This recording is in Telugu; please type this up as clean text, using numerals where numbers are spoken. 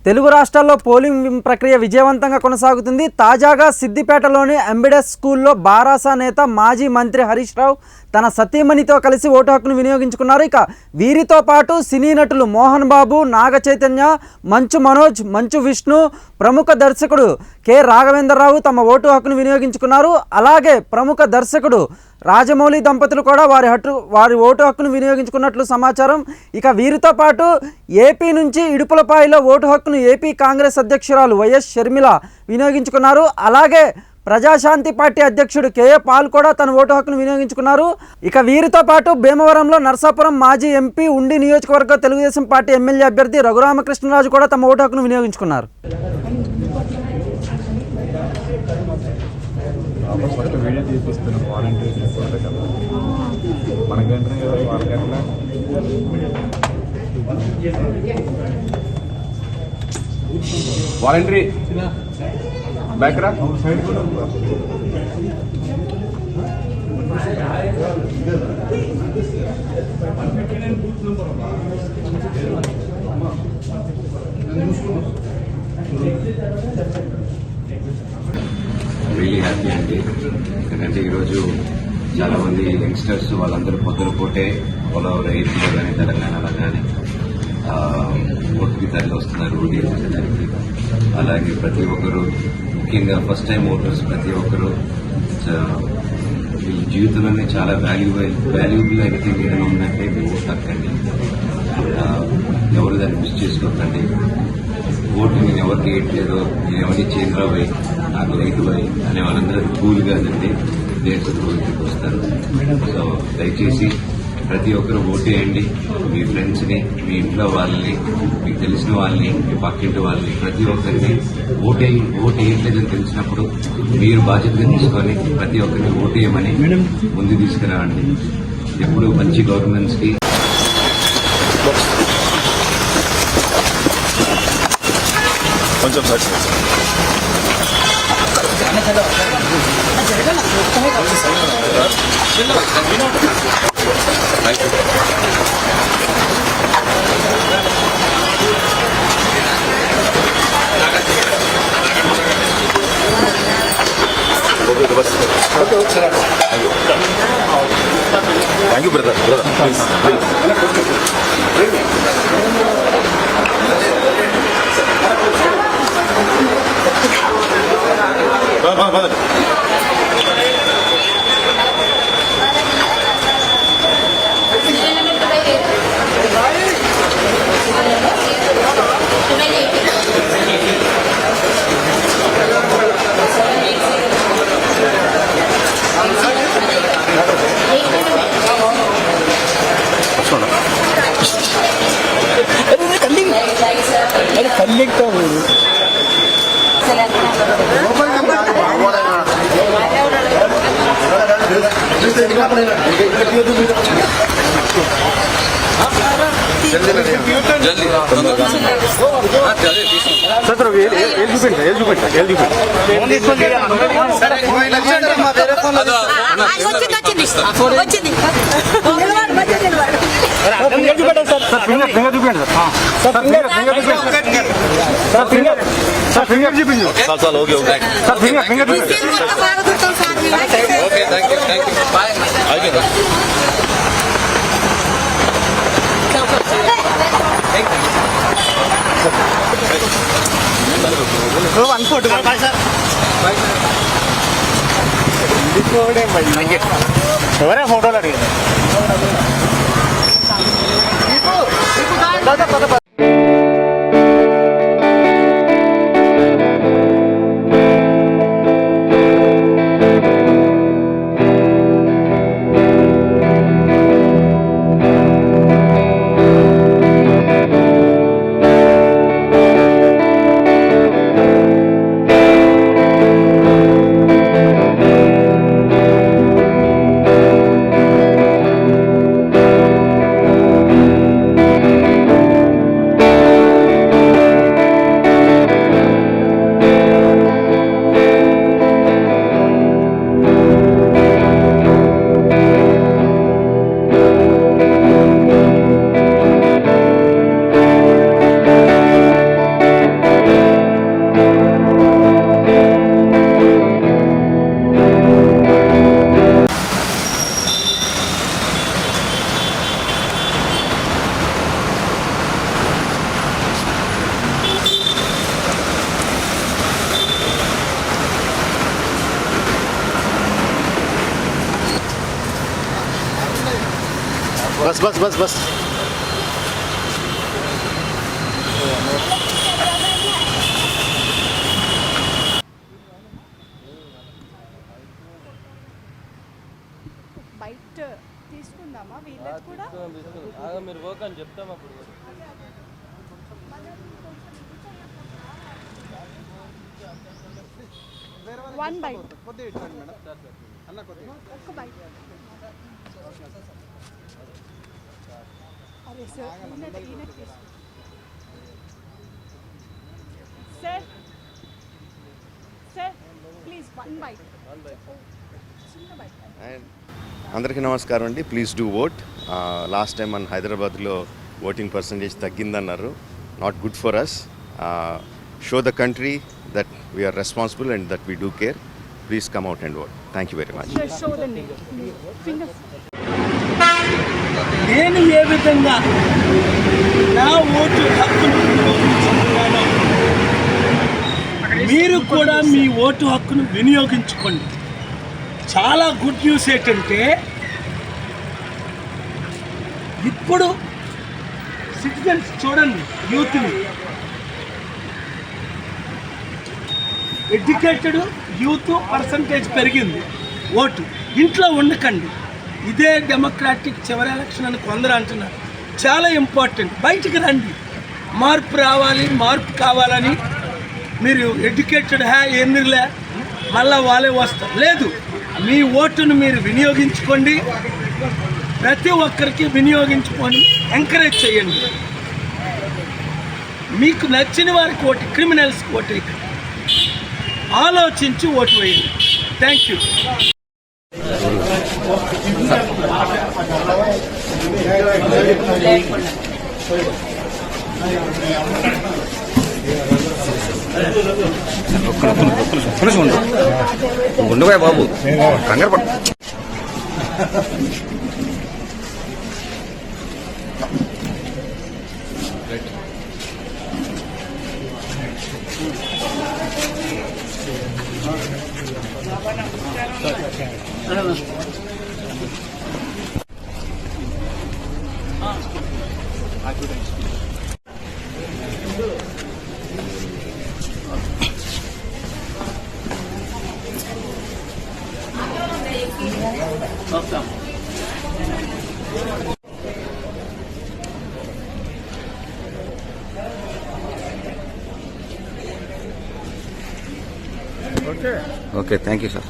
తెలుగు రాష్ట్రాల్లో పోలింగ్ ప్రక్రియ విజయవంతంగా కొనసాగుతుంది. తాజాగా సిద్దిపేటలోని ఎంబిడెస్ స్కూల్లో బారాసా నేత మాజీ మంత్రి హరీష్ రావు తన సతీమణితో కలిసి ఓటు హక్కును వినియోగించుకున్నారు. ఇక వీరితో పాటు సినీ నటులు మోహన్ బాబు, నాగ చైతన్య, మంచు మనోజ్, మంచు విష్ణు, ప్రముఖ దర్శకుడు కె రాఘవేంద్రరావు తమ ఓటు హక్కును వినియోగించుకున్నారు. అలాగే ప్రముఖ దర్శకుడు రాజమౌళి దంపతులు కూడా వారి ఓటు హక్కును వినియోగించుకున్నట్లు సమాచారం. ఇక వీరితో పాటు ఏపీ నుంచి ఇడుపులపాయలో ఓటు హక్కును ఏపీ కాంగ్రెస్ అధ్యక్షురాలు వైఎస్ షర్మిల వినియోగించుకున్నారు. అలాగే ప్రజాశాంతి పార్టీ అధ్యక్షుడు కేఏ పాల్ కూడా తన ఓటు హక్కును వినియోగించుకున్నారు. ఇక వీరితో పాటు భీమవరంలో నర్సాపురం మాజీ ఎంపీ, ఉండి నియోజకవర్గ తెలుగుదేశం పార్టీ ఎమ్మెల్యే అభ్యర్థి రఘురామకృష్ణరాజు కూడా తమ ఓటు హక్కును వినియోగించుకున్నారు. వాలంటరీ బ్యాక్రా రియలీ హ్యాపీ అండి. ఎందుకంటే ఈరోజు చాలా మంది యంగ్స్టర్స్ వాళ్ళందరూ పొద్దున పూటే ఆల్ ఓవర్ ఏపీలో కానీ తెలంగాణలో కానీ ఓటుకి తరలి వస్తున్నారు ఓటు వేసేదానికి. అలాగే ప్రతి ఒక్కరు, ముఖ్యంగా ఫస్ట్ టైం ఓటర్స్ ప్రతి ఒక్కరు మీ జీవితంలోనే చాలా వాల్యుబుల్ ఎనీథింగ్ ఏదైనా ఉందంటే మీ ఓటు హక్కండి. ఎవరు దాన్ని మిస్ చేసుకోకండి. ఓటు నేను ఎవరికి వేయట్లేదో, నేను ఎవరికి చేంద్రా పోయి నాకు రైతు పోయి అనే వాళ్ళందరూ కూల్ కాదండి, దేశ ఓటుకి వస్తారు. సో దయచేసి ప్రతి ఒక్కరు ఓటేయండి. మీ ఫ్రెండ్స్ని, మీ ఇంట్లో వాళ్ళని, మీకు తెలిసిన వాళ్ళని, మీ పక్కింటి వాళ్ళని, ప్రతి ఒక్కరిని ఓటు వేయట్లేదని తెలిసినప్పుడు మీరు బాధ్యతగా తీసుకొని ప్రతి ఒక్కరిని ఓటేయమని ముందు తీసుకురావండి. ఎప్పుడు మంచి గవర్నమెంట్స్ కి కొంచెం థ్యాంక్ యూ బ్రదర్. ఎవరే ఫోటోలు అడిగారు. बस बस बस बस బయట తీసుకుందామా వీళ్ళకి కూడా మీరు వర్క్ అని చెప్తాం అప్పుడు వన్ బైట్ ఒక్క బైట్ అరే సార్ ఈయన sir sir please one byte చిన్న బైట్ అందరికీ నమస్కారం అండి. Please do vote. Last time మన హైదరాబాద్లో ఓటింగ్ పర్సంటేజ్ తగ్గిందన్నారు. Not good for us. Show the country that we are responsible and that we do care. Please come out and vote. Thank you very much. Show the fingers నేను ఏ విధంగా నా ఓటు హక్కును వినియోగించుకున్నానో మీరు కూడా మీ ఓటు హక్కును వినియోగించుకోండి. చాలా గుడ్ న్యూస్ ఏంటంటే ఇప్పుడు సిటిజన్స్ చూడండి, యూత్ని, ఎడ్యుకేటెడ్ యూత్ పర్సంటేజ్ పెరిగింది. ఓటు ఇంట్లో ఉండకండి. ఇదే డెమోక్రాటిక్ చివరి ఎలక్షన్ అని కొందరు అంటున్నారు. చాలా ఇంపార్టెంట్. బయటికి రండి. మార్పు రావాలి, మార్పు కావాలని మీరు ఎడ్యుకేటెడ్ ఎందుకులే మళ్ళా వాళ్ళే వస్తారు. లేదు, మీ ఓటును మీరు వినియోగించుకోండి. ప్రతి ఒక్కరికి వినియోగించుకొని ఎంకరేజ్ చేయండి. మీకు నచ్చిన వారికి ఓటు, క్రిమినల్స్కి ఓటు వేయండి. ఆలోచించి ఓటు వేయండి. Thank you. ఉండవా బాబు కంగారు పడ ఓకే థ్యాంక్ యూ సార్.